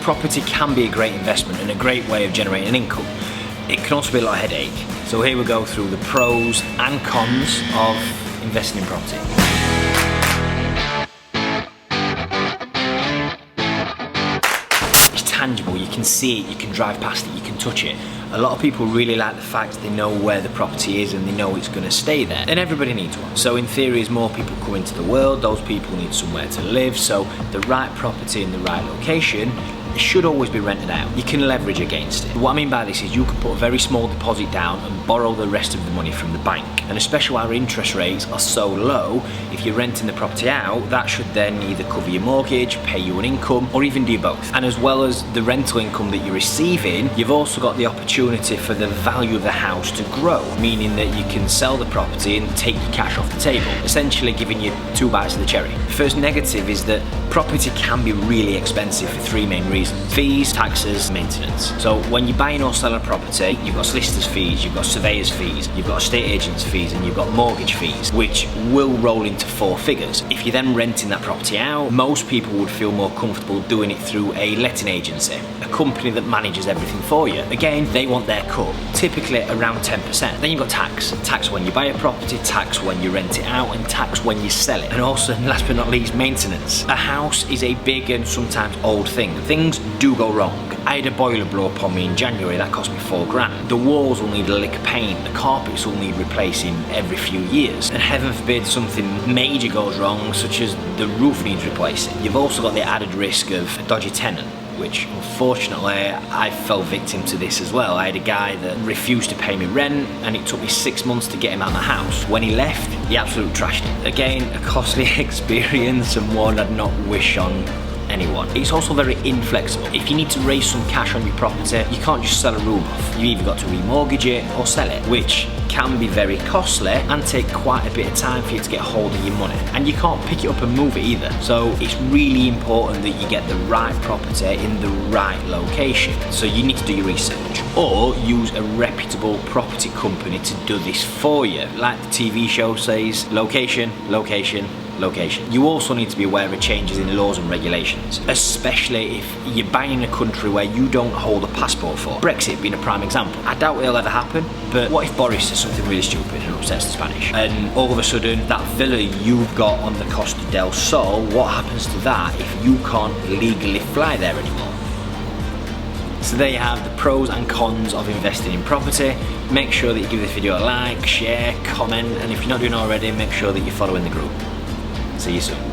Property can be a great investment and a great way of generating income. It can also be a lot of headache. So here we go through the pros and cons of investing in property. It's tangible, you can see it, you can drive past it, you can touch it. A lot of people really like the fact they know where the property is and they know it's going to stay there. And everybody needs one. So in theory, as more people come into the world, those people need somewhere to live. So the right property in the right location, it should always be rented out. You can leverage against it. What I mean by this is you can put a very small deposit down and borrow the rest of the money from the bank. And especially while our interest rates are so low, if you're renting the property out, that should then either cover your mortgage, pay you an income, or even do both. And as well as the rental income that you're receiving, you've also got the opportunity for the value of the house to grow, meaning that you can sell the property and take your cash off the table, essentially giving you 2 bites of the cherry. The first negative is that property can be really expensive for 3 main reasons. Fees, taxes, maintenance. So when you're buying or selling a property, you've got solicitors' fees, you've got surveyors' fees, you've got estate agents' fees, and you've got mortgage fees, which will roll into 4 figures. If you're then renting that property out, most people would feel more comfortable doing it through a letting agency, a company that manages everything for you. Again, they want their cut, typically around 10%. Then you've got tax. Tax when you buy a property, tax when you rent it out, and tax when you sell it. And also, last but not least, maintenance. A house is a big and sometimes old thing. Things do go wrong. I had a boiler blow up on me in January, that cost me 4 grand. The walls will need a lick of paint, the carpets will need replacing every few years. And heaven forbid something major goes wrong, such as the roof needs replacing. You've also got the added risk of a dodgy tenant, which unfortunately I fell victim to this as well. I had a guy that refused to pay me rent and it took me 6 months to get him out of the house. When he left, he absolutely trashed it. Again, a costly experience and one I'd not wish on anyone. It's also very inflexible. If you need to raise some cash on your property, you can't just sell a room off. You either got to remortgage it or sell it, which can be very costly and take quite a bit of time for you to get hold of your money. And you can't pick it up and move it either. So it's really important that you get the right property in the right location. So you need to do your research or use a reputable property company to do this for you. Like the TV show says, location, location, location. You also need to be aware of changes in laws and regulations, especially if you're buying in a country where you don't hold a passport for. Brexit being a prime example. I doubt it'll ever happen, but what if Boris says something really stupid and upsets the Spanish? And all of a sudden, that villa you've got on the Costa del Sol, what happens to that if you can't legally fly there anymore? So there you have the pros and cons of investing in property. Make sure that you give this video a like, share, comment, and if you're not doing it already, make sure that you're following the group. See you soon.